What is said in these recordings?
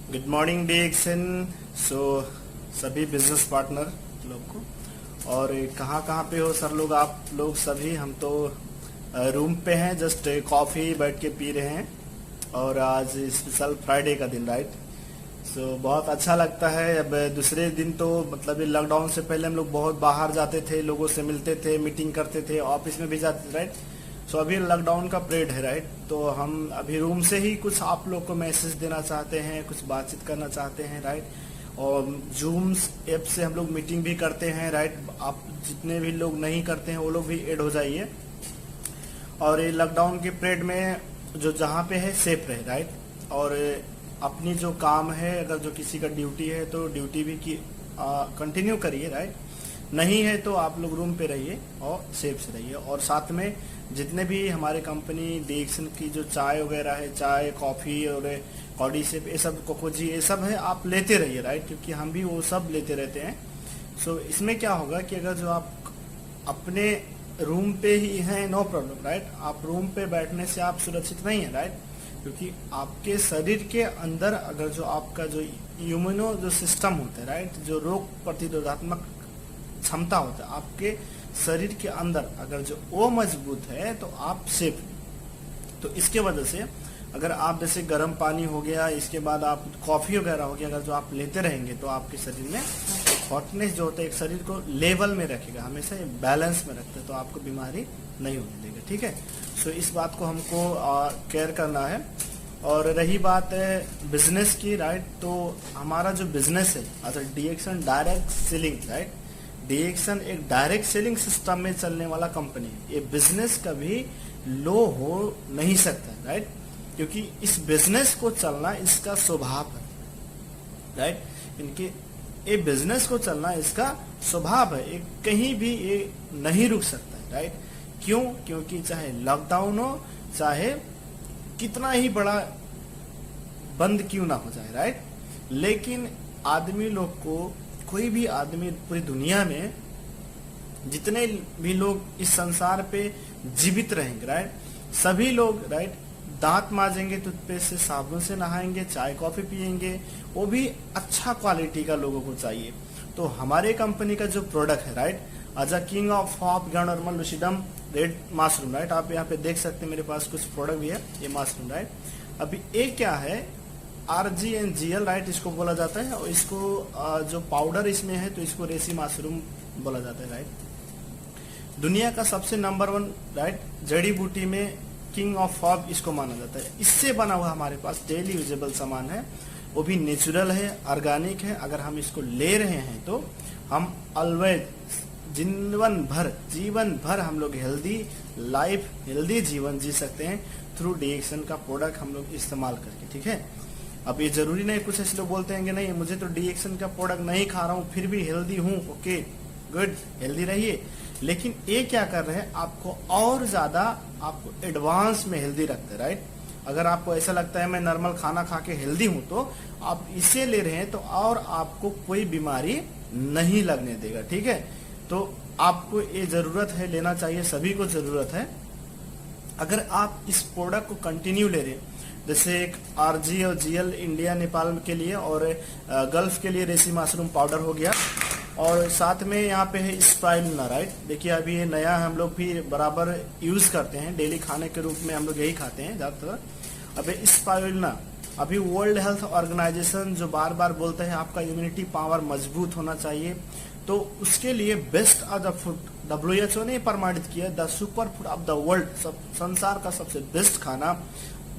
Good morning डीएक्सन। सो सभी business partner लोग को, और कहाँ कहाँ पे हो सर लोग, आप लोग सभी। हम तो रूम पे हैं, जस्ट कॉफ़ी बैठ के पी रहे हैं, और आज स्पेशल फ्राइडे का दिन, राइट। सो बहुत अच्छा लगता है। अब दूसरे दिन तो मतलब ये लॉकडाउन से पहले हम लोग बहुत बाहर जाते थे, लोगों से मिलते थे, मीटिंग करते थे, ऑफिस में भी जाते थे, राइट। सो अभी लॉकडाउन का पीरियड है, राइट। तो हम अभी रूम से ही कुछ आप लोग को मैसेज देना चाहते हैं, कुछ बातचीत करना चाहते हैं, राइट। और जूम ऐप से हम लोग मीटिंग भी करते हैं, राइट। आप जितने भी लोग नहीं करते हैं वो लोग भी ऐड हो जाइए। और ये लॉकडाउन के पीरियड में जो जहाँ पे है सेफ रहे, राइट। और अपनी जो काम है, अगर जो किसी का ड्यूटी है तो ड्यूटी भी की कंटिन्यू करिए, राइट। नहीं है तो आप लोग रूम पे रहिए और सेफ से रहिए। और साथ में जितने भी हमारे कंपनी डीएक्सन की जो चाय वगैरह है, चाय कॉफ़ी और कॉडी सेप, ये सब कोकोजी, ये सब है, आप लेते रहिए, राइट। क्योंकि हम भी वो सब लेते रहते हैं। सो इसमें क्या होगा कि अगर जो आप अपने रूम पे ही हैं, नो प्रॉब्लम, राइट। आप रूम पे बैठने से आप सुरक्षित नहीं है, राइट। क्योंकि आपके शरीर के अंदर अगर जो आपका जो इम्यूनो जो सिस्टम होता है, राइट, जो रोग प्रतिरोधात्मक क्षमता होता है आपके शरीर के अंदर, अगर जो वो मजबूत है तो आप सेफ। तो इसके वजह से अगर आप जैसे गर्म पानी हो गया, इसके बाद आप कॉफी वगैरह हो गया, अगर जो आप लेते रहेंगे तो आपके शरीर में हॉटनेस जो होता है एक शरीर को लेवल में रखेगा, हमेशा बैलेंस में रखते, तो आपको बीमारी नहीं होने देगा, ठीक है। सो इस बात को हमको केयर करना है। और रही बात है बिजनेस की, राइट, तो हमारा जो बिजनेस है अच्छा डीएक्सन डायरेक्ट सेलिंग, राइट। डीएक्सन एक डायरेक्ट सेलिंग सिस्टम में चलने वाला कंपनी है। ये बिजनेस कभी लो हो नहीं सकता, राइट। क्योंकि इस बिजनेस को चलना इसका स्वभाव है, राइट। इनके ये बिजनेस को चलना इसका स्वभाव है, ये कहीं भी ये नहीं रुक सकता है, राइट। क्यों? क्योंकि चाहे लॉकडाउन हो, चाहे कितना ही बड़ा बंद क्यों ना हो जाए, राइट। लेकिन आदमी लोग को, कोई भी आदमी पूरी दुनिया में जितने भी लोग इस संसार पे जीवित रहेंगे, राइट, सभी लोग, राइट, दांत मांजेंगे, टूथपेस्ट से, साबुन से नहाएंगे, चाय कॉफी पियेंगे, वो भी अच्छा क्वालिटी का लोगों को चाहिए। तो हमारे कंपनी का जो प्रोडक्ट है, right, as a king of hop normal lucidum red mushroom, right, आप यहाँ पे देख सकते हैं मेरे पास कुछ प्रोडक्ट भी है, ये मशरूम, राइट। अभी एक क्या है RGNGL, राइट, इसको बोला जाता है। और इसको जो पाउडर इसमें है तो इसको रेसी मशरूम बोला जाता है, राइट। दुनिया का सबसे नंबर 1, राइट, जड़ी बूटी में किंग ऑफ हॉप इसको माना जाता है। इससे बना हुआ हमारे पास डेली यूजेबल सामान है, वो भी नेचुरल है, ऑर्गेनिक है। अगर हम इसको ले रहे हैं तो हम ऑलवेज जीवन भर हम लोग हेल्दी लाइफ, हेल्दी जीवन जी सकते हैं थ्रू डीएक्सन का प्रोडक्ट हम लोग इस्तेमाल करके, ठीक है। अब ये जरूरी नहीं, कुछ ऐसे लोग बोलते हैं कि नहीं मुझे तो डीएक्सन का प्रोडक्ट नहीं खा रहा हूँ फिर भी हेल्दी हूँ, ओके गुड, हेल्दी रहिए। लेकिन ये क्या कर रहे हैं, आपको और ज्यादा आपको एडवांस में हेल्दी रखते हैं, राइट। अगर आपको ऐसा लगता है मैं नॉर्मल खाना खा के हेल्दी हूँ, तो आप इसे ले रहे हैं तो और आपको कोई बीमारी नहीं लगने देगा, ठीक है। तो आपको ये जरूरत है, लेना चाहिए, सभी को जरूरत है। अगर आप इस प्रोडक्ट को कंटिन्यू ले रहे हैं, जैसे एक RG और GL इंडिया नेपाल के लिए, और गल्फ के लिए रेसी मशरूम पाउडर हो गया, और साथ में यहाँ पे है स्पाइरुलिना, राइट। देखिए अभी ये नया हम लोग भी बराबर यूज करते हैं, डेली खाने के रूप में हम लोग यही खाते हैं ज्यादातर। अभी स्पाइरुलिना, अभी वर्ल्ड हेल्थ ऑर्गेनाइजेशन जो बार बार बोलते हैं आपका इम्यूनिटी पावर मजबूत होना चाहिए, तो उसके लिए best of the food WHO ने प्रमाणित किया, the super food of the world, संसार का सबसे बेस्ट खाना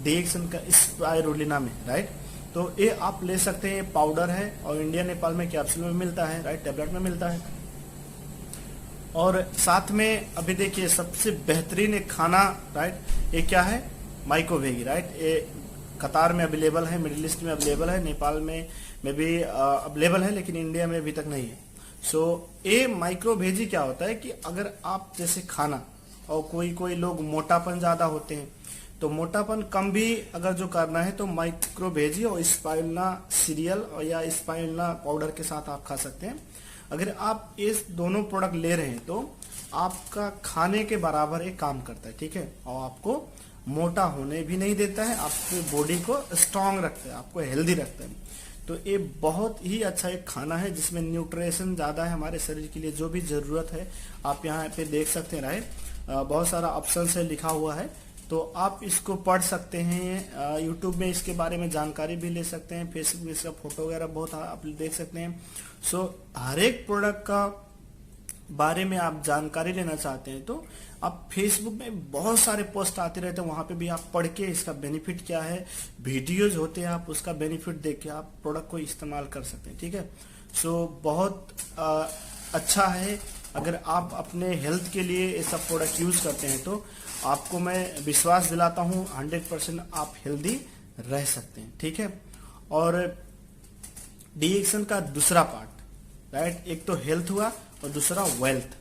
डीएक्सन का स्पाइरुलिना में, राइट। तो ये आप ले सकते हैं, पाउडर है, और इंडिया नेपाल में कैप्सूल में मिलता है, राइट, टेबलेट में मिलता है। और साथ में अभी देखिए सबसे बेहतरीन एक खाना, राइट, ये क्या है, माइक्रोवेगी, राइट। ये कतार में अवेलेबल है, मिडिल ईस्ट में अवेलेबल है, नेपाल में भी अवेलेबल है, लेकिन इंडिया में अभी तक नहीं है। सो ये माइक्रोवेजी क्या होता है कि अगर आप जैसे खाना, और कोई लोग मोटापन ज्यादा होते हैं, तो मोटापन कम भी अगर जो करना है तो माइक्रोवेजी और स्पाइरुलिना सीरियल और या स्पाइरुलिना पाउडर के साथ आप खा सकते हैं। अगर आप इस दोनों प्रोडक्ट ले रहे हैं तो आपका खाने के बराबर एक काम करता है, ठीक है, और आपको मोटा होने भी नहीं देता है, आपके बॉडी को स्ट्रांग रखता है, आपको हेल्दी रखता है। तो ये बहुत ही अच्छा एक खाना है जिसमें न्यूट्रिशन ज़्यादा है हमारे शरीर के लिए, जो भी ज़रूरत है आप यहाँ पे देख सकते हैं। राइट, बहुत सारा ऑप्शन है लिखा हुआ है, तो आप इसको पढ़ सकते हैं। यूट्यूब में इसके बारे में जानकारी भी ले सकते हैं, फेसबुक में इसका फोटो वगैरह बहुत आप देख सकते हैं। सो हर एक प्रोडक्ट का बारे में आप जानकारी लेना चाहते हैं तो आप फेसबुक में बहुत सारे पोस्ट आते रहते हैं, वहां पे भी आप पढ़ के इसका बेनिफिट क्या है, वीडियोज होते हैं, आप उसका बेनिफिट देख के आप प्रोडक्ट को इस्तेमाल कर सकते हैं। ठीक है, सो बहुत अच्छा है। अगर आप अपने हेल्थ के लिए ये सब प्रोडक्ट यूज करते हैं तो आपको मैं विश्वास दिलाता हूं 100% आप हेल्दी रह सकते हैं। ठीक है, और डिएक्शन का दूसरा पार्ट, राइट, एक तो हेल्थ हुआ और दूसरा वेल्थ।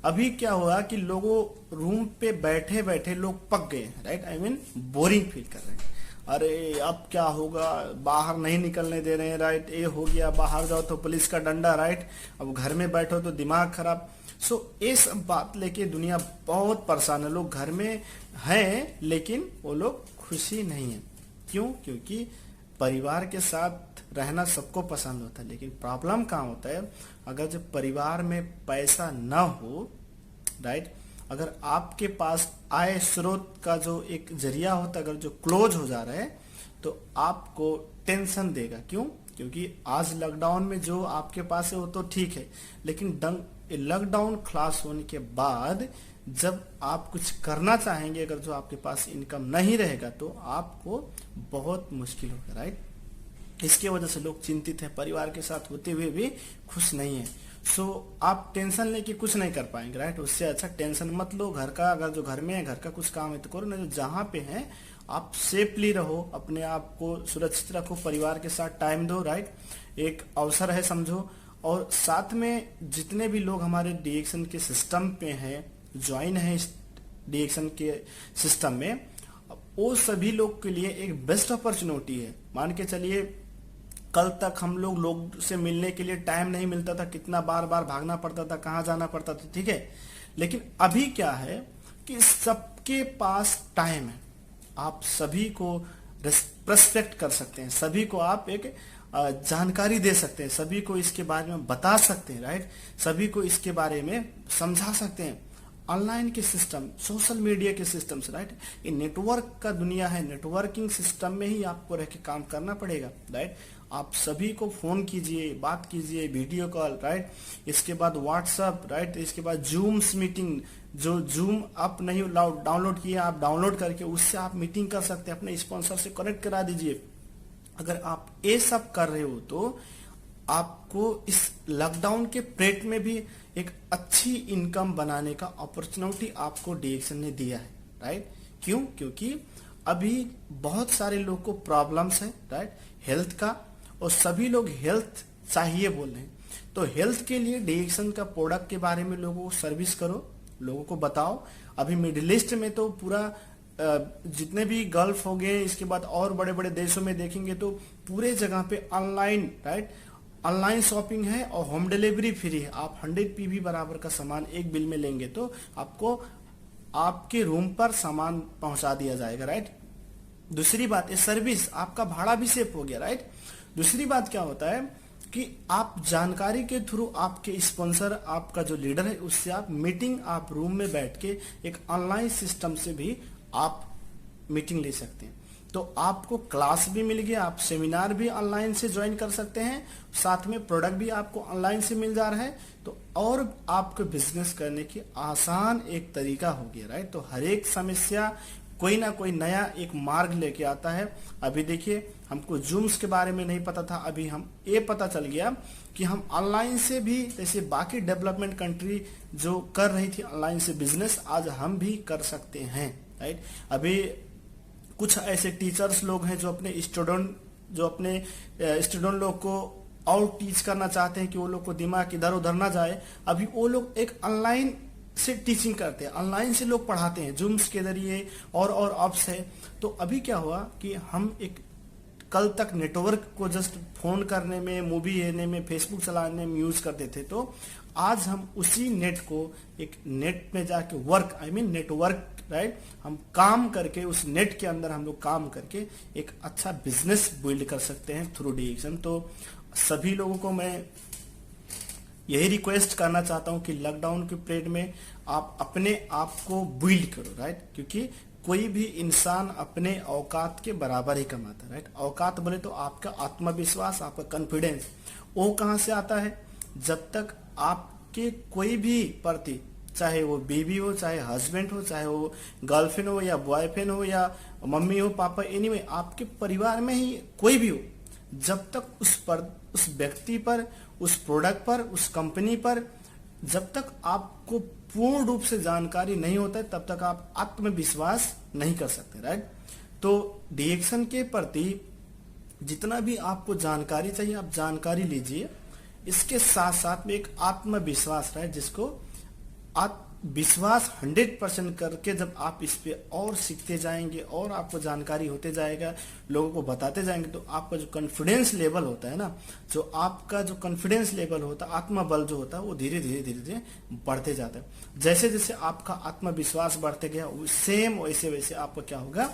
अभी क्या हुआ कि लोगों रूम पे बैठे बैठे लोग पक गए, right, I mean boring feel कर रहे हैं। अरे अब क्या होगा, बाहर नहीं निकलने दे रहे हैं, राइट, ये हो गया, बाहर जाओ तो पुलिस का डंडा, राइट, अब घर में बैठो तो दिमाग खराब। सो ये सब बात लेके दुनिया बहुत परेशान है। लोग घर में हैं लेकिन वो लोग खुशी नहीं है। क्यों? क्योंकि परिवार के साथ रहना सबको पसंद होता है, लेकिन प्रॉब्लम कहाँ होता है, अगर जब परिवार में पैसा न हो, राइट, अगर आपके पास आय स्रोत का जो एक जरिया होता है अगर जो क्लोज हो जा रहा है तो आपको टेंशन देगा। क्यों? क्योंकि आज लॉकडाउन में जो आपके पास है वो तो ठीक है, लेकिन लॉकडाउन क्लास होने के बाद जब आप कुछ करना चाहेंगे, अगर जो आपके पास इनकम नहीं रहेगा तो आपको बहुत मुश्किल होगा, राइट। इसके वजह से लोग चिंतित हैं, परिवार के साथ होते हुए भी खुश नहीं है। सो आप टेंशन लेके कुछ नहीं कर पाएंगे, राइट। उससे अच्छा टेंशन मत लो। घर का अगर जो घर में है, घर का कुछ काम है तो करो, नहीं तो जहां पे है आप सेफली रहो, अपने आप को सुरक्षित रखो, परिवार के साथ टाइम दो, राइट। एक अवसर है समझो। और साथ में जितने भी लोग हमारे डीएक्शन के सिस्टम पे हैं, ज्वाइन है इस डीएक्शन के सिस्टम में, वो सभी लोग के लिए एक बेस्ट अपॉर्चुनिटी है। मान के चलिए कल तक हम लोग से मिलने के लिए टाइम नहीं मिलता था, कितना बार बार भागना पड़ता था, कहाँ जाना पड़ता था, ठीक है। लेकिन अभी क्या है कि सबके पास टाइम है, आप सभी को रेस्पेक्ट कर सकते हैं, सभी को आप एक जानकारी दे सकते हैं, सभी को इसके बारे में बता सकते हैं, राइट। सभी को इसके बारे में समझा सकते हैं। ऑनलाइन के सिस्टम, सोशल मीडिया के सिस्टम से, राइट, ये नेटवर्क का दुनिया है। नेटवर्किंग सिस्टम में ही आपको रह के काम करना पड़ेगा, राइट। आप सभी को फोन कीजिए, बात कीजिए, वीडियो कॉल, राइट। इसके बाद व्हाट्सएप, राइट। इसके बाद जूम्स मीटिंग, जो जूम आप नहीं डाउनलोड किए, आप डाउनलोड करके उससे आप मीटिंग कर सकते हैं, अपने स्पॉन्सर से कनेक्ट करा दीजिए। अगर आप ये सब कर रहे हो तो आपको इस लॉकडाउन के पीरियड में भी एक अच्छी इनकम बनाने का अपॉर्चुनिटी आपको डीएक्शन ने दिया है, राइट। क्यों? क्योंकि अभी बहुत सारे लोग को प्रॉब्लम्स है, राइट, हेल्थ का, और सभी लोग हेल्थ चाहिए बोल रहे हैं। तो हेल्थ के लिए डीएक्शन का प्रोडक्ट के बारे में लोगों को सर्विस करो, लोगों को बताओ। अभी मिडिल ईस्ट में तो पूरा जितने भी गल्फ हो गए, इसके बाद और बड़े बड़े देशों में देखेंगे तो पूरे जगह पे ऑनलाइन, राइट, ऑनलाइन शॉपिंग है और होम डिलीवरी फ्री है। आप 100 पीवी बराबर का सामान एक बिल में लेंगे तो आपको आपके रूम पर सामान पहुंचा दिया जाएगा, राइट। दूसरी बात, ये सर्विस, आपका भाड़ा भी सेफ हो गया, राइट। दूसरी बात क्या होता है कि आप जानकारी के थ्रू आपके स्पॉन्सर, आपका जो लीडर है, उससे आप मीटिंग, आप रूम में बैठ के एक ऑनलाइन सिस्टम से भी आप मीटिंग ले सकते हैं। तो आपको क्लास भी मिल गया, आप सेमिनार भी ऑनलाइन से ज्वाइन कर सकते हैं, साथ में प्रोडक्ट भी आपको ऑनलाइन से मिल जा रहा है। तो और आपको बिजनेस करने की आसान एक तरीका हो गया, राइट। तो हर एक समस्या कोई ना कोई नया एक मार्ग लेके आता है। अभी देखिए, हमको जूम्स के बारे में नहीं पता था, अभी हम ये पता चल गया कि हम ऑनलाइन से भी, जैसे बाकी डेवलपमेंट कंट्री जो कर रही थी ऑनलाइन से बिजनेस, आज हम भी कर सकते हैं, राइट। अभी कुछ ऐसे टीचर्स लोग हैं जो अपने स्टूडेंट लोग को और टीच करना चाहते हैं कि वो लोग को दिमाग इधर उधर ना जाए। अभी वो लोग एक ऑनलाइन से टीचिंग करते हैं, ऑनलाइन से लोग पढ़ाते हैं, जूम्स के जरिए और ऑप्स है। तो अभी क्या हुआ कि हम एक कल तक नेटवर्क को जस्ट फोन करने में, मूवी देखने में, फेसबुक चलाने में यूज करते थे, तो आज हम उसी नेट को एक नेट में जाके नेटवर्क राइट, हम काम करके उस नेट के अंदर हम लोग काम करके एक अच्छा बिजनेस बिल्ड कर सकते हैं थ्रू डीएक्शन। तो सभी लोगों को मैं यही रिक्वेस्ट करना चाहता हूं कि लॉकडाउन के पीरियड में आप अपने आप को बिल्ड करो, राइट, क्योंकि कोई भी इंसान अपने औकात के बराबर ही कमाता है, राइट। औकात बोले तो आपका आत्मविश्वास, आपका कॉन्फिडेंस, वो कहां से आता है? जब तक आपके कोई भी प्रति, चाहे वो बीवी हो, चाहे हस्बैंड हो, चाहे वो गर्लफ्रेंड हो या बॉयफ्रेंड हो या मम्मी हो, पापा, एनीवे आपके परिवार में ही कोई भी हो, जब तक उस व्यक्ति पर, उस प्रोडक्ट पर, उस कंपनी पर जब तक आपको पूर्ण रूप से जानकारी नहीं होता है, तब तक आप आत्मविश्वास नहीं कर सकते, राइट। तो डीएक्शन के प्रति जितना भी आपको जानकारी चाहिए आप जानकारी लीजिए, इसके साथ साथ में एक आत्मविश्वास, राइट, जिसको विश्वास 100% करके जब आप इस पे और सीखते जाएंगे और आपको जानकारी होते जाएगा, लोगों को बताते जाएंगे, तो आपका जो कॉन्फिडेंस लेवल होता है ना, जो आपका जो कॉन्फिडेंस लेवल होता है, आत्मबल जो होता है, वो धीरे धीरे बढ़ते जाता है। जैसे जैसे आपका आत्मविश्वास बढ़ते गया, सेम वैसे वैसे आपका क्या होगा,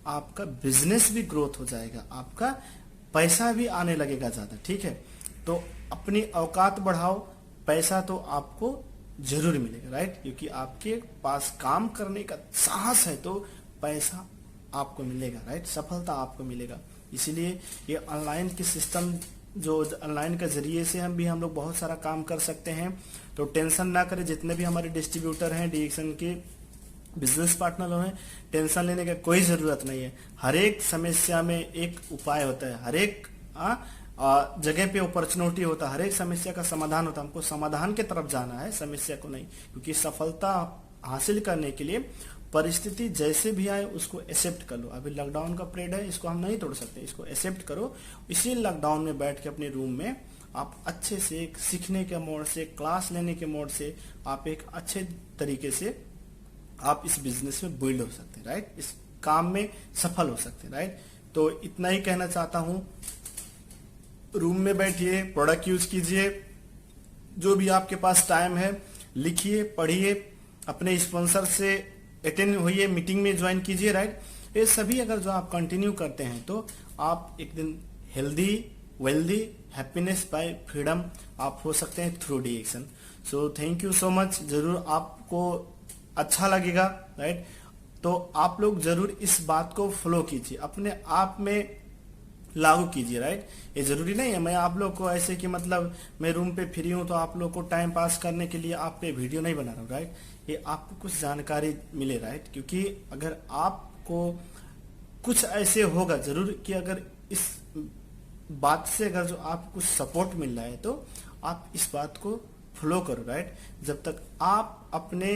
आपका बिजनेस भी ग्रोथ हो जाएगा, आपका पैसा भी आने लगेगा ज्यादा, ठीक है। तो अपनी औकात बढ़ाओ, पैसा तो आपको जरूर मिलेगा, राइट, क्योंकि आपके पास काम करने का साहस है तो पैसा आपको मिलेगा, राइट, सफलता आपको मिलेगा। इसीलिए ये ऑनलाइन के सिस्टम, जो ऑनलाइन के जरिए से हम लोग बहुत सारा काम कर सकते हैं। तो टेंशन ना करें, जितने भी हमारे डिस्ट्रीब्यूटर हैं, डीएक्शन के बिजनेस पार्टनर हैं, टेंशन लेने का कोई जरूरत नहीं है। हर एक समस्या में एक उपाय होता है, हर एक जगह पे अपॉर्चुनिटी होता है, हर एक समस्या का समाधान होता है। हमको समाधान की तरफ जाना है, समस्या को नहीं, क्योंकि सफलता हासिल करने के लिए परिस्थिति जैसे भी आए उसको एक्सेप्ट कर लो। अभी लॉकडाउन का पीरियड है, इसको हम नहीं तोड़ सकते, इसको एक्सेप्ट करो। इसी लॉकडाउन में बैठ के अपने रूम में आप अच्छे से एक सीखने के मोड से, क्लास लेने के मोड से आप एक अच्छे तरीके से आप इस बिजनेस में बिल्ड हो सकते हैं, राइट, इस काम में सफल हो सकते हैं, राइट। तो इतना ही कहना चाहता हूं। रूम में बैठिए, प्रोडक्ट यूज कीजिए, जो भी आपके पास टाइम है लिखिए, पढ़िए, अपने स्पॉन्सर से अटेंड होइए, मीटिंग में ज्वाइन कीजिए, राइट। ये सभी अगर जो आप कंटिन्यू करते हैं तो आप एक दिन healthy, wealthy, happiness by freedom आप हो सकते हैं through DXN. So thank you so much. जरूर आपको अच्छा लगेगा, राइट। तो आप लोग जरूर इस बात को फॉलो कीजिए, अपने आप में लागू कीजिए, राइट। ये जरूरी नहीं है मैं आप लोग को ऐसे कि मतलब मैं रूम पे फ्री हूं तो आप लोग को टाइम पास करने के लिए आप पे वीडियो नहीं बना रहा हूं, राइट। ये आपको कुछ जानकारी मिले, राइट, क्योंकि अगर आपको कुछ ऐसे होगा जरूर कि अगर इस बात से अगर जो आपको कुछ सपोर्ट मिल रहा है तो आप इस बात को फॉलो करो, राइट। जब तक आप अपने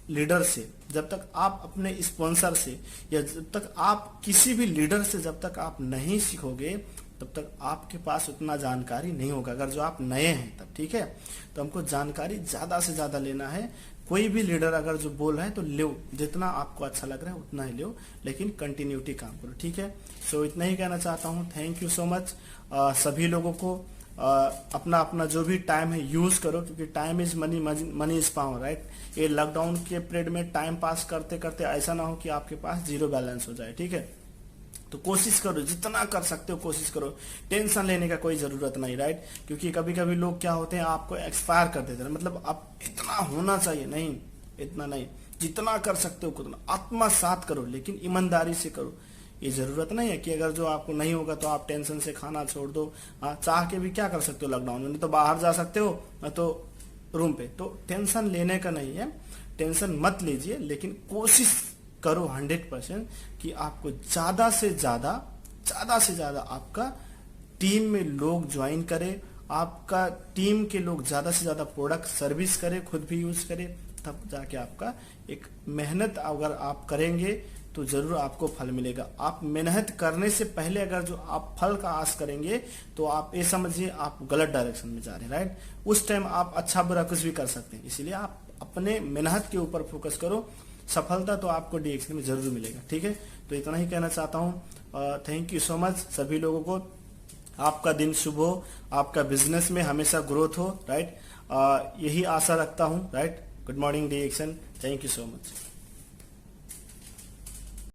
लीडर से, जब तक आप अपने स्पॉन्सर से, या जब तक आप किसी भी लीडर से जब तक आप नहीं सीखोगे तब तक आपके पास उतना जानकारी नहीं होगा, अगर जो आप नए हैं तब, ठीक है। तो हमको जानकारी ज्यादा से ज्यादा लेना है। कोई भी लीडर अगर जो बोल रहा है तो लो, जितना आपको अच्छा लग रहा है उतना ही लो, लेकिन कंटिन्यूटी काम करो, ठीक है। सो इतना ही कहना चाहता हूँ। Thank you so much. सभी लोगों को अपना अपना जो भी टाइम है यूज करो, क्योंकि time is money, money is power, right. ये लॉकडाउन के पीरियड में टाइम पास करते करते ऐसा ना हो कि आपके पास जीरो बैलेंस हो जाए, ठीक है। तो कोशिश करो, जितना कर सकते हो कोशिश करो, टेंशन लेने का कोई जरूरत नहीं, राइट। क्योंकि कभी कभी लोग क्या होते हैं, आपको एक्सपायर कर देते हैं, मतलब अब इतना होना चाहिए, नहीं, इतना नहीं, जितना कर सकते हो उतना आत्मसात करो, लेकिन ईमानदारी से करो। ये जरूरत नहीं है कि अगर जो आपको नहीं होगा तो आप टेंशन से खाना छोड़ दो। चाह के भी क्या कर सकते हो लॉकडाउन में, नहीं तो बाहर जा सकते हो, न तो रूम पे। तो टेंशन लेने का नहीं है, टेंशन मत लीजिए, लेकिन कोशिश करो 100% कि आपको ज्यादा से ज्यादा आपका टीम में लोग ज्वाइन करे, आपका टीम के लोग ज्यादा से ज्यादा प्रोडक्ट सर्विस करे, खुद भी यूज करे, तब जाके आपका एक मेहनत अगर आप करेंगे तो जरूर आपको फल मिलेगा। आप मेहनत करने से पहले अगर जो आप फल का आस करेंगे तो आप ये समझिए आप गलत डायरेक्शन में जा रहे हैं, राइट। उस टाइम आप अच्छा बुरा कुछ भी कर सकते हैं, इसीलिए आप अपने मेहनत के ऊपर फोकस करो, सफलता तो आपको डीएक्शन में जरूर मिलेगा, ठीक है। तो इतना ही कहना चाहता हूँ। थैंक यू सो मच सभी लोगों को। आपका दिन शुभ हो, आपका बिजनेस में हमेशा ग्रोथ हो, राइट। यही आशा रखता हूँ, right. Good morning DXN, thank you so much.